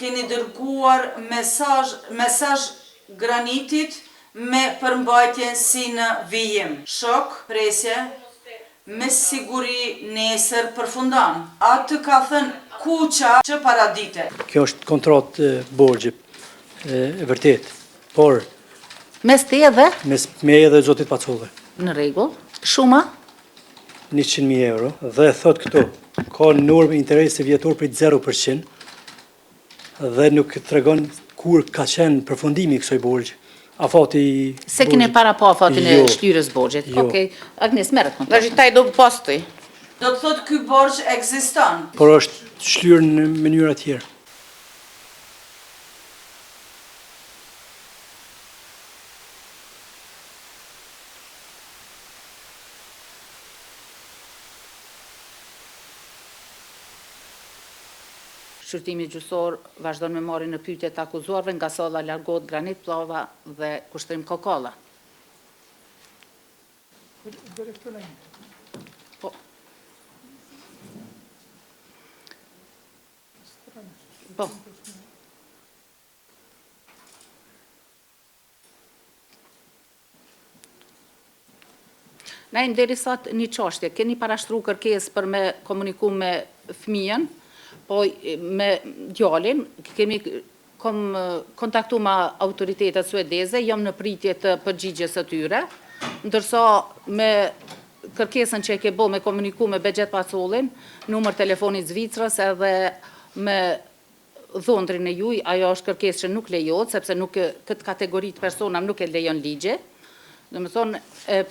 keni dërguar mesazh granitit me përmbajtjen si në vijim. Shok, presje, me siguri nesër përfundan. Atë ka thënë kuqa që paradite. Kjo është kontratë borxhi, e vërtet, por mes te edhe? Mes meje dhe zotit Pacolli. Në rregull. Shuma? 100.000 euro dhe thot këto, ka normë interesi vjetor për 0% dhe nuk tregon kur ka qenë përfundimi i kësaj borxhi. Afati se keni para pa afatin e shtyrës borxhit. Okej, Agnes merret kontra. Vazhdoj do posti. Do të thotë ky borxh ekziston. Por është shlyrë në mënyra tjera. Shqyrtimi gjyqësor vazhdon me marrjen në pyetje të akuzuarve nga salla largohet Granit Pllava dhe Kushtrim Kokalla. Po. Po. Na derisa një çështje, keni parashtruar kërkesë për me komuniku me fëmijën, po me djalin, kemi kontaktu me autoritetet suedeze, jam në pritje të përgjigjes së tyre, ndërsa me kërkesën që e ke bo me komuniku me Begjet Pacollin, numër telefonit Zvicrës edhe me dhondrin e juj, ajo është kërkesë që nuk lejohet, sepse nuk këtë kategorit persona nuk e lejon ligje. Dhe me thonë,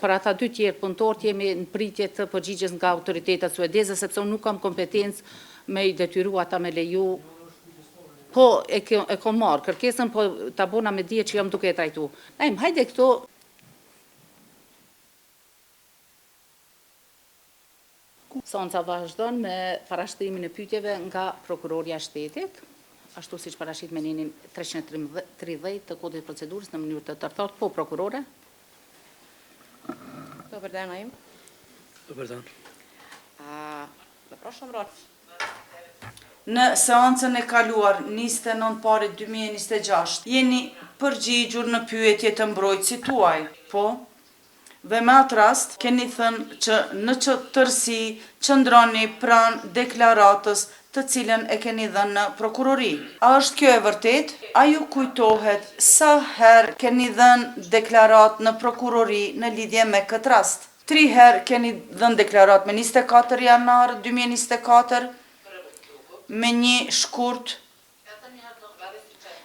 për ata dy tjerë punëtorët jemi në pritje të përgjigjes nga autoritetet suedeze, sepse unë nuk kam kompetencë me i detyru ata me leju. Po, e kom marë kërkesën, po ta bona me dije që jam duke e trajtu. Hajde këto. Seanca vazhdon me parashtrimin e pyetjeve nga prokuroria e shtetit, ashtu siç parashit me ninin 330 të kodit procedurës në mënyrë të tërthart. Po, prokurore? Dobar dan im. Dobar dan. Zapraszam rok. Në seancën e kaluar 29 parit 2026 jeni përgjigjur në pyetje të mbrojtësit tuaj, po? Dhe me atë rast keni thënë që në tërësi qëndroni pranë deklaratës të cilën e keni dhënë në prokurori. A është kjo e vërtet? A ju kujtohet sa herë keni dhënë deklarat në prokurori në lidhje me këtë rast? 3 herë keni dhënë deklarat me 24 janar 2024, me një shkurt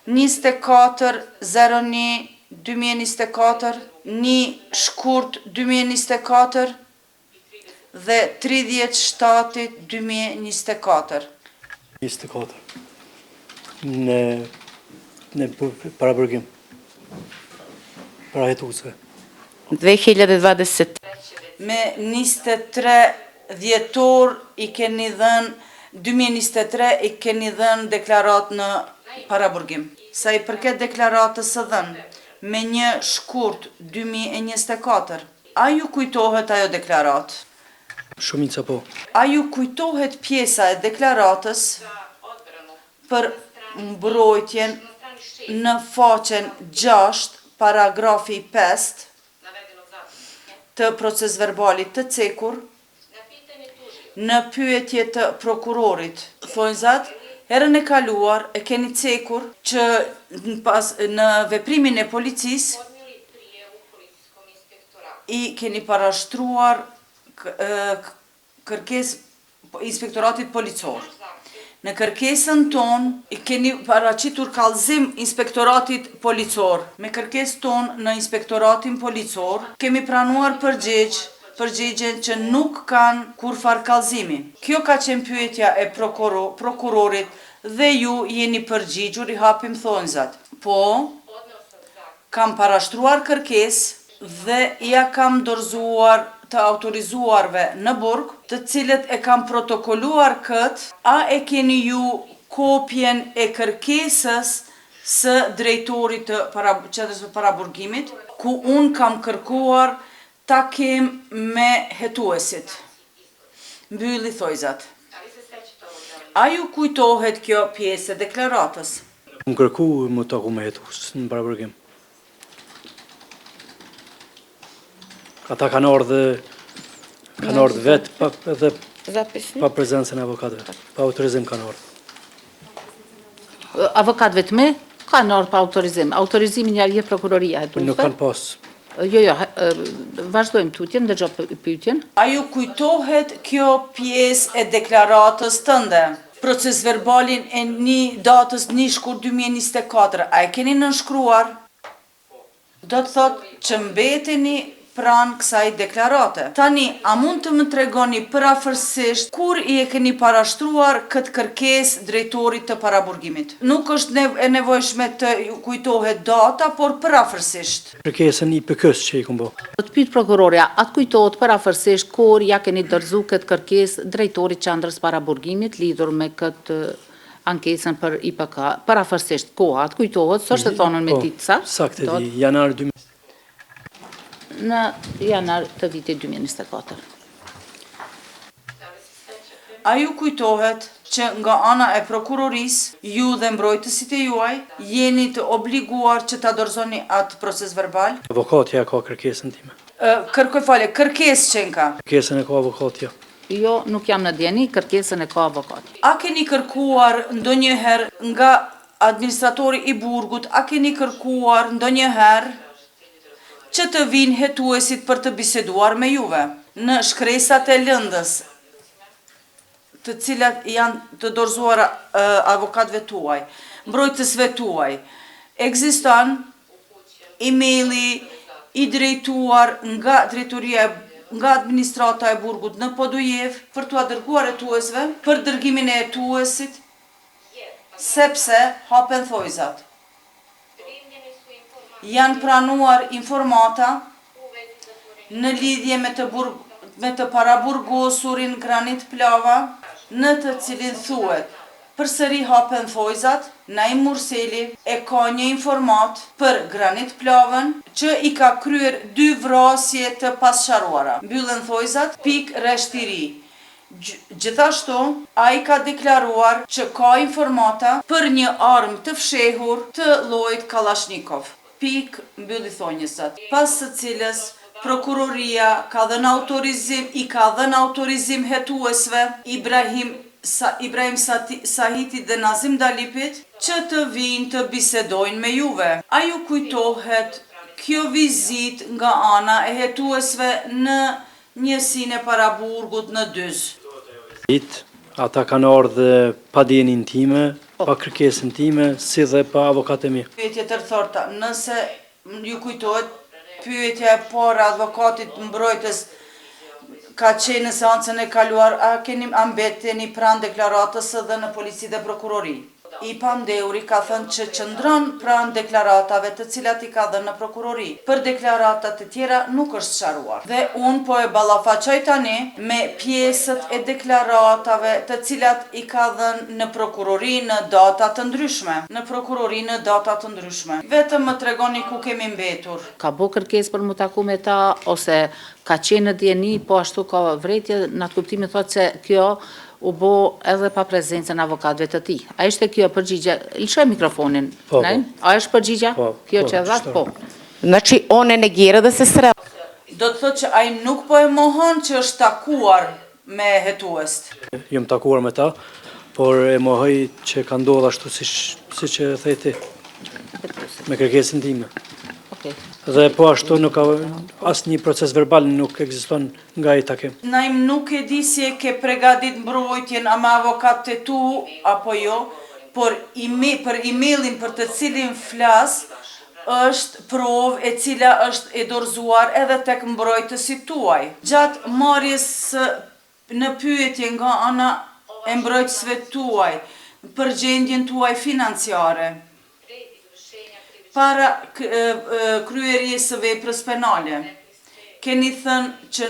24/01/2024, një shkurt 2024 dhe 30/07/2024. 24. Në paraburgim. Para hetuesve. 2020. Me 23 dhjetor i keni dhënë 2023 i keni dhënë deklarat në paraburgim. Sa i përket deklaratës së dhënë me një shkurt 2024, a ju kujtohet ajo deklarat? Shumica po. A ju kujtohet pjesa e deklaratës për mbrojtjen në faqen 6, paragrafi 5 të proces verbalit të cekur, në pyetje të prokurorit? Thonjzat, herën e kaluar e keni cekur që në veprimin e policisë i keni parashtruar kërkesë inspektoratit policor. Në kërkesën tonë i keni paraqitur kallëzim inspektoratit policor. Me kërkesën tonë në inspektoratin policor kemi pranuar përgjigjen që nuk kanë kurfar kallëzimi. Kjo ka qenë pyetja e prokurorit dhe ju jeni përgjigjur, i hapim thonjzat. Po, kam parashtruar kërkesë dhe ja kam dorëzuar të autorizuarve në burg, të cilët e kam protokolluar këtë, a e keni ju kopjen e kërkesës së drejtorit të qendrës së paraburgimit, ku unë kam kërkuar takim me hetuesit. Mbylli thojzat. A ju kujtohet kjo pjesë e deklaratës? Më kërku më taku me hetues në paraburgim. Ata kanë ardhur vetë edhe Zapisnik. pa prezencën e avokatëve, pa autorizim kanë ardhur. Avokatëve të me, kanë ardhur pa autorizim. Autorizimin ja jep prokuroria e Nuk kanë pas. Jo, vazhdojmë tutjen, ndërgjop pyetjen. A ju kujtohet kjo pjesë e deklaratës tënde? Proces verbalin e datës 1 shkurt 2024, a e keni nënshkruar? Do të thotë që mbeteni pranë kësaj deklarate. Tani, a mund të më tregoni parafërsisht kur i e keni parashtruar këtë kërkesë drejtorit të paraburgimit? Nuk është e nevojshme të kujtohet data, por parafërsisht. Kërkesën IPK-s që i kom bo. Do të pyet prokuroria, atë kujtohet parafërsisht kur ja keni dorëzu këtë kërkesë drejtorit qendrës paraburgimit lidhur me këtë ankesën për IPK. Parafërsisht koha, atë kujtohet, s'është të thonën me ditë sa? Saktë di, janar 2000. Në janar të vitit 2024. A ju kujtohet që nga ana e prokurorisë, ju dhe mbrojtësit e juaj, jeni të obliguar që ta dorëzoni atë proces verbal? Avokatja ka kërkesën time. Kërkoj falje, kërkesë që ka? Kërkesën e ka avokatja. Jo, nuk jam në djeni, kërkesën e ka avokati. A keni kërkuar ndonjëherë nga administratori i burgut, a keni kërkuar ndonjëherë që të vinë hetuesit për të biseduar me juve në shkresat e lëndës, të cilat janë të dorëzuara avokatëve tuaj, mbrojtësve tuaj. Ekziston emaili i drejtuar nga drejtoria nga administrata e burgut në Podujev për t'u dërguar hetuesve për dërgimin e hetuesit, sepse hapen thojzat. Janë pranuar informata në lidhje me të paraburgosurin Granit Plava, në të cilin thuhet përsëri hapen thojzat, Naim Murseli e ka një informat për Granit Plavën që i ka kryer 2 vrasje të pasqaruara. Mbyllen thojzat, pik reshtiri. Gjithashtu, a i ka deklaruar që ka informata për një armë të fshehur të llojit Kalashnikov. Pik mbylli thonjësat, pas së cilës prokuroria ka dhënë autorizim hetuesve Ibrahim Sahiti dhe Nazim Dalipit që të vinë të bisedojnë me juve. A ju kujtohet kjo vizit nga ana e hetuesve në njësinë e paraburgut në Dyz? Ata kanë ardhur pa dijenin time, pa kërkesën time, si dhe pa avokatën mi. Pyetje tërthorta, nëse ju kujtohet pyetja e parë advokatit mbrojtës ka qenë në seancën e kaluar, a mbeteni pranë deklaratës dhe në polici dhe prokurori? I Pandeuri ka thënë që qëndron pranë deklaratave të cilat i ka dhënë në prokurori. Për deklaratat të tjera nuk është sqaruar. Dhe unë po e ballafaqoj tani me pjesët e deklaratave të cilat i ka dhënë në prokurori në data të ndryshme. Vetëm më tregoni ku kemi mbetur. Ka bo kërkesë për mu taku me ta, ose ka qenë në djeni, po ashtu ka vretje, në atë kuptimi thotë se kjo u bo edhe pa prezencën avokatëve të tij. A ishte kjo përgjigje? Lëshoj mikrofonin. Po. A është përgjigja? Kjo që dha? Po. Znači, on e negira da se sreo. Do të thotë që ai nuk po e mohon që është takuar me hetuest. Jam takuar me ta, por e mohoj që ka ndodhur ashtu siç e the ti, me kërkesën time. Okej. Dhe po ashtu nuk ka asnjë proces verbal nuk ekziston nga ai takim. Naim nuk e di si e ke pregadit mbrojtjen ama avokatët e tu apo jo, por për emailin për të cilin flas është provë e cila është e dorëzuar edhe tek mbrojtësit tuaj. Gjatë marrjes në pyetje nga ana e mbrojtësve tuaj për gjendjen tuaj financiare, para kryerjes së veprës penale, keni thënë që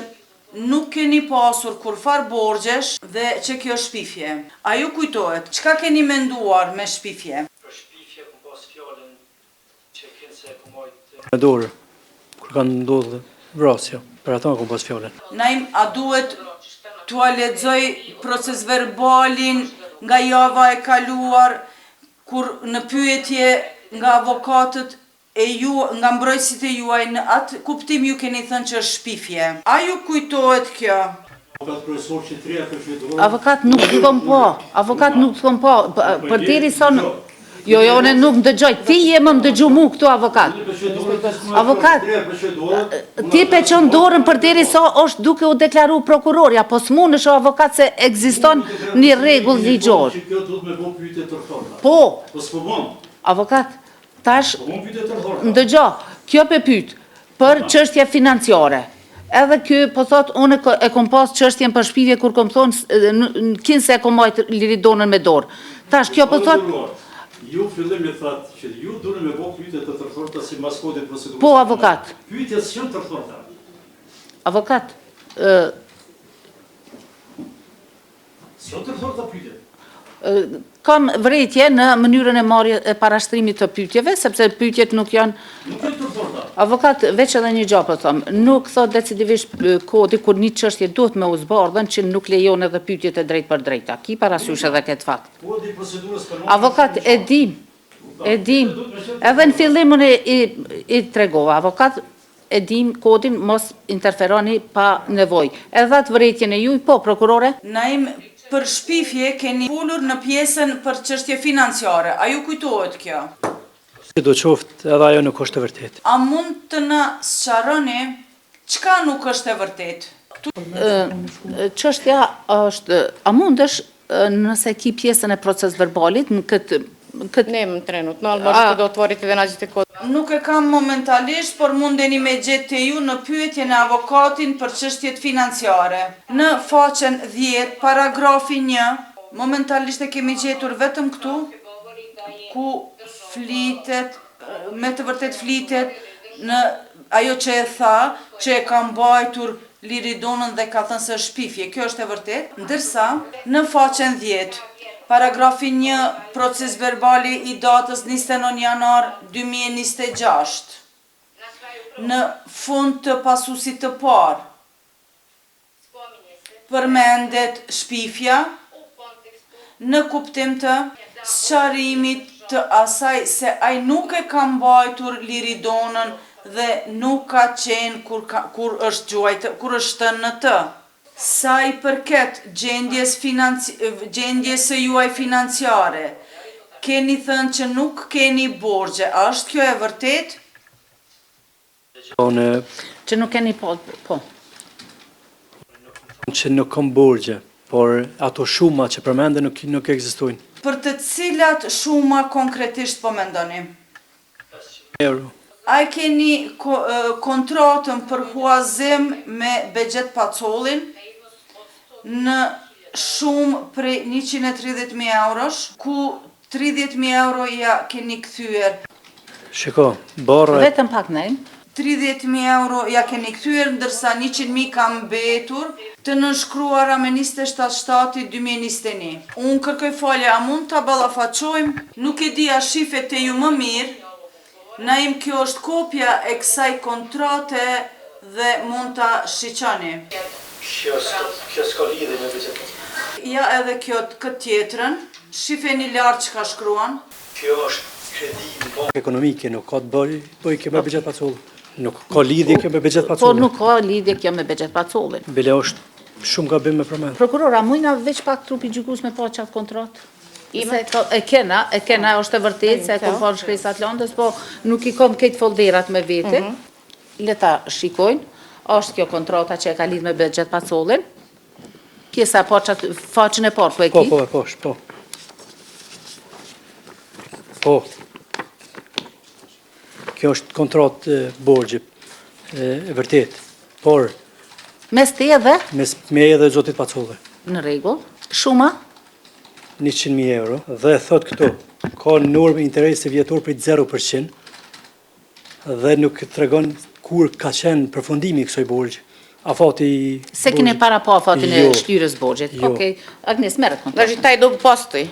nuk keni pasur kurfar borxhesh dhe që kjo është shpifje. A ju kujtohet, çka keni menduar me shpifje? Për shpifje ku pas fjalën që kënse ku mojt me dorë, kur kanë ndodhur vrasja, për ato ku pas fjalën. Naim, a duhet t'ua lexoj proces verbalin nga java e kaluar, kur në pyetje nga avokatët e ju, nga mbrojtësit e juaj, në atë kuptim ju keni thënë që është shpifje. A ju kujtohet kjo? Avokat nuk të kom po, për diri son... Jo, ne nuk më dëgjoj, ti je më dëgju mu këtu avokat. Avokat, ti pe qënë dorën për diri sa është duke u deklaru prokurorja, po s'mun është avokat se egziston një regull ligjor. Po, avokat, tash, më dëgjo, kjo pe pyt, për çështje financiare. Edhe kjo, po thot, unë e kom pas çështjen për shpifje kur kom thonë, në kinë se e kom majtë Liridonën me dorë. Tash, kjo po thot... Ju fillim e thatë që ju dune me bo pyjtje të tërthorta si mas kodit procedurës. Po, avokat. Pyjtje së qënë tërthorta. Avokat. Së qënë tërthorta pyjtje? Kam vretje në mënyrën e marrje e parashtrimit të pyjtjeve, sepse pyjtjet nuk janë... Nuk janë tërthorta. Avokat, veç edhe një gjë po thom, nuk thot decidivisht kodi kur një çështje duhet me u zbardhën që nuk lejon edhe pyetjet e drejt për drejta. Ki parasysh edhe këtë fakt. Kodi procedurës për... Avokat, e dim, edhe në fillimin i tregova, avokat, e dim kodin, mos interferoni pa nevoj. Edhe atë vërejtjen e juj, po, prokurore? Naim, për shpifje keni fullur në pjesën për çështje financiare. A ju kujtohet kjo? Do qoftë edhe ajo nuk është e vërtet. A mund të na sqaroni çka nuk është e vërtet? Çështja është, a mundesh nëse ki pjesën e proces verbalit në këtë... Nemam trenut, možete da otvorite da nađete kod. Nuk e kam momentalisht, por mundeni me gjetë te ju në pyetjen e avokatin për çështjet financiare. Në faqen 10, paragrafi 1, momentalisht e kemi gjetur vetëm këtu, ku flitet, me të vërtet flitet në ajo që e tha, që e ka mbajtur Liridonën dhe ka thënë se është shpifje. Kjo është e vërtet, ndërsa në faqen 10, paragrafi 1, proces verbali i datës 29 janar 2026, në fund të pasusit të parë, përmendet shpifja në kuptim të sqarimit të asaj se ai nuk e ka mbajtur Liridonën dhe nuk ka qenë kur është në të. Sa i përket gjendjes së juaj financiare, keni thënë që nuk keni borxhe, a është kjo e vërtet? Që nuk keni po. Që nuk kam borxhe, por ato shuma që përmende nuk ekzistojnë. Për të cilat shuma konkretisht po mendoni? Euro. A keni kontratën për huazim me Bexhet Pacollin në shumë prej 130.000 eurosh, ku 30.000 euro ja keni kthyer. Shiko, barra... Vetëm pak nejmë. 30.000 euro ja keni kthyer, ndërsa 100.000 ka mbetur të nënshkruara me 27/7/2021. Unë kërkoj falje, a mund të ballafaqojmë? Nuk e di a shifet e ju më mirë, naim kjo është kopja e kësaj kontrate dhe mund të shiqani. Kjo s'ka lidhje me Bexhet. Ja edhe kjo këtë tjetrën, shifeni lartë që ka shkruan. Kjo është kredi në bankë ekonomike, nuk ka të bëj kjo me Bexhet Pacollin. Nuk ka lidhje kjo me Bexhet Pacollin. Po nuk ka lidhje kjo me Bexhet Pacollin. Bile është shumë gabim me përmend. Prokurora, mujna veç pak trupi gjykus me pa qatë kontratë? E kena, është e vërtet se e kom parë shkresat Landës, po nuk i kom këtë folderat me vete. Leta shikojnë, është kjo kontrata që e ka lidh me Bexhet Pacollin. Kjesa faqën e parë, po e ki? Po. Kjo është kontratë borxhe, e vërtet, por... Mes te edhe? Mes me edhe zotit Pacollin. Në regull. Shuma? 100.000 euro, dhe thot këtu, ka normë interesi vjetor për 0%, dhe nuk të regon kur ka qenë përfundimi kësoj borxhe. Afati... Se kine para po afatin e shtyrës borxhet. Okej, Agnes, merret kontrata. Znači, taj dug postoji.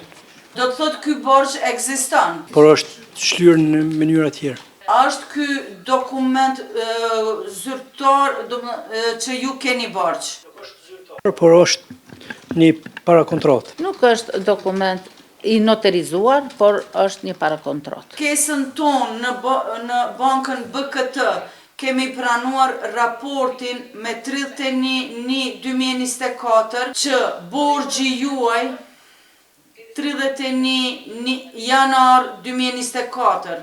Do të thot ky borxh ekziston. Por është shlyrë në mënyra tjera. A është ky dokument zyrtar që ju keni borxh? Por është një parakontratë. Nuk është dokument i noterizuar, por është një parakontratë. Kërkesën tonë në bankën BKT kemi pranuar raportin me 31/2024 që borgji juaj 31 janar 2024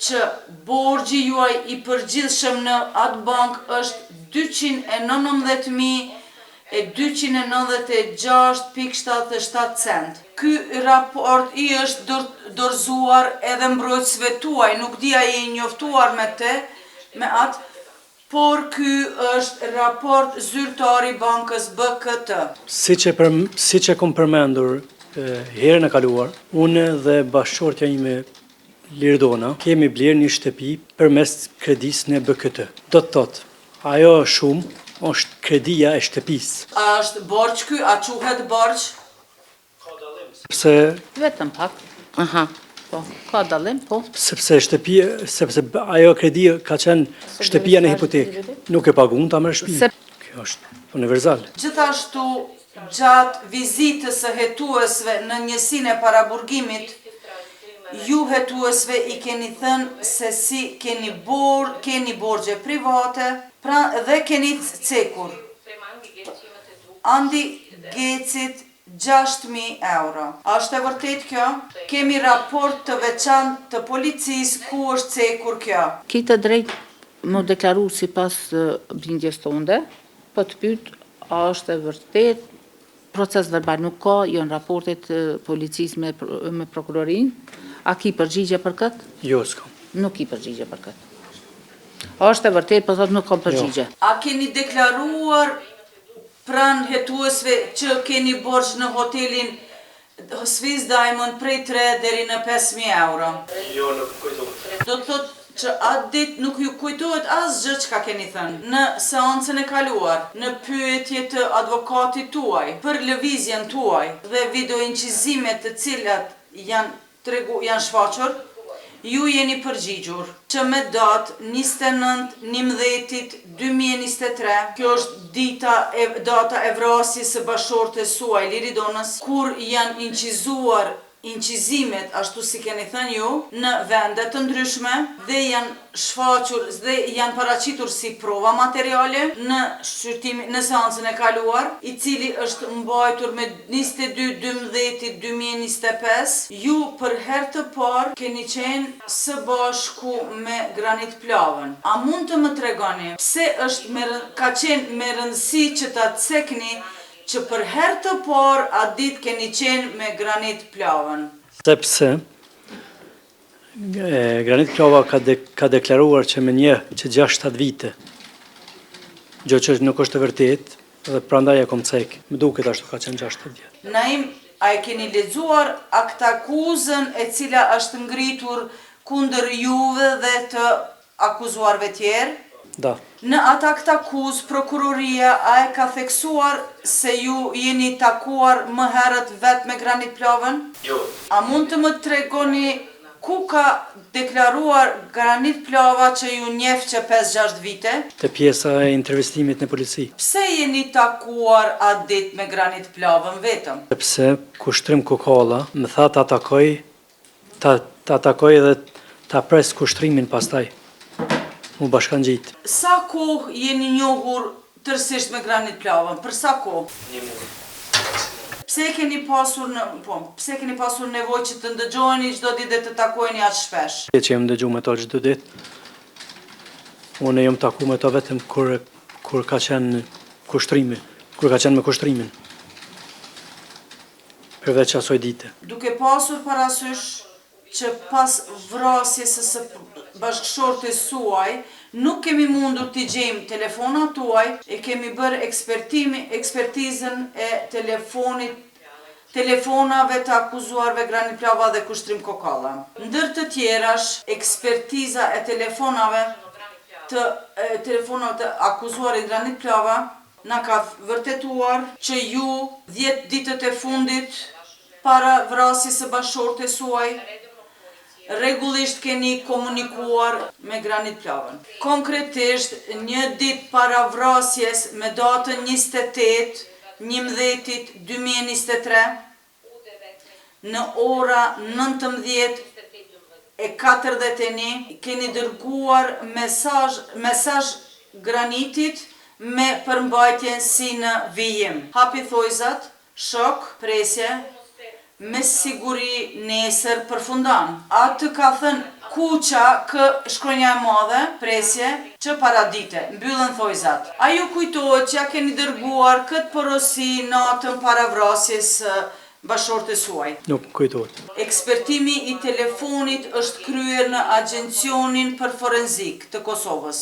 që borgji juaj i përgjithshëm në atë bank është 290.296.77 cent. Ky raport i është dorëzuar edhe mbrojtësve tuaj, nuk dia je i njoftuar me atë, por ky është raport zyrtari bankës BKT. Siç e kom përmendur herën e kaluar, unë dhe bashkëshortja ime Lirdona kemi blerë një shtëpi përmes kredisë në BKT. Do të thotë, ajo shumë është kredia e shtëpisë. A është borç ky, a quhet borç? Sepse Vetëm pak. Aha. Po, ka dallim, po. sepse ajo kredi ka qenë shtëpia në hipotekë. Nuk e pagun ta merr shtëpinë. Kjo është universal. Gjithashtu, gjatë vizitës së hetuesve në njësinë e paraburgimit, ju hetuesve i keni thënë se si keni borgje private dhe keni cekur. Andi Gecit 6.000 euro. A është e vërtet kjo? Kemi raport të veçantë të policisë ku është cekur kjo. Kitë drejt më deklaru si pas bindjes tonde, po të pyet, a është e vërtet, proces verbal nuk ka, janë raportet policisë me prokurorin, a ki përgjigje për këtë? Jo, s'kam. Nuk ki përgjigje për këtë. A është e vërtet, po thot nuk kam përgjigje. A keni deklaruar pranë hetuesve që keni borxh në hotelin Swiss Diamond prej 3 deri në 5.000 euro? Jo, nuk kujtohet. Do të thotë që atë ditë nuk ju kujtohet asgjë çka keni thënë. Në seancën e kaluar, në pyetje të advokatit tuaj, për lëvizjen tuaj dhe videoincizimet të cilat janë shfaqur, ju jeni përgjigjur që me datë 29/11/2023, kjo është data e vrasjes së bashkëshortes suaj Liridonës, kur janë incizuar incizimet, ashtu si keni thënë ju, në vende të ndryshme dhe janë shfaqur dhe janë paraqitur si prova materiale në seancën e kaluar, i cili është mbajtur me 22/12/2025. Ju për herë të parë keni qenë së bashku me Granit Plavën. A mund të më tregoni pse ka qenë me rëndësi që ta cekni që për herë të parë atë ditë keni qenë me Granit Plavën? Sepse Granit Plava ka deklaruar që me një që 6-7 vite, gjë që nuk është e vërtet, dhe prandaj e kom cek. Më duket ashtu ka qenë 6-7 vjet. Naim, a e keni lexuar aktakuzën e cila është ngritur kundër juve dhe të akuzuarve tjerë? Da. Në atë aktakuzë, prokuroria a e ka theksuar se ju jeni takuar më herët vetë me Granit Plavën? Jo. A mund të më tregoni ku ka deklaruar Granit Plava që ju njeh që 5-6 vite? Te pjesa e intervistimit në polici. Pse jeni takuar atë ditë me Granit Plavën vetëm? Sepse kushtrim Kokalla më tha ta takoj dhe ta pres kushtrimin pastaj. Mu bashkangjit. Sa kohë jeni njohur tërësisht me Granit Plavën? Për sa kohë? 1 muaj. Pse keni pasur nevojë që të ndëgjoheni çdo ditë dhe të takoheni aq shpesh? Që jam dëgju me to çdo ditë. Unë jam taku me to vetëm kur ka qenë kushtrimi, kur ka qenë me kushtrimin. Përveç asoj dite. Duke pasur parasysh që pas vrasjes së bashkëshortes suaj, nuk kemi mundur t'i gjejmë telefonat tuaj, e kemi bërë ekspertizën e telefonave të akuzuarve Granit Plava dhe Kushtrim Kokalla. Ndër të tjerash, ekspertiza e telefonave të akuzuarit Granit Plava na ka vërtetuar që ju 10 ditët e fundit para vrasjes së bashkëshortes suaj rregullisht keni komunikuar me Granit Plavën. Konkretisht, një ditë para vrasjes me datën 28 11/2023 në ora 19:41 keni dërguar mesazh granitit me përmbajtjen si në vijim. Hapi thojzat, shok, presje, me siguri nesër përfundan. Atë ka thënë kuqa kë shkronja e madhe, presje, që paradite, mbyllën thojzat. A ju kujtohet që ja keni dërguar këtë porosi natën para vrasjes bashortës suaj? Nuk kujtohet. Ekspertimi i telefonit është kryer në Agjencionin për Forenzik të Kosovës.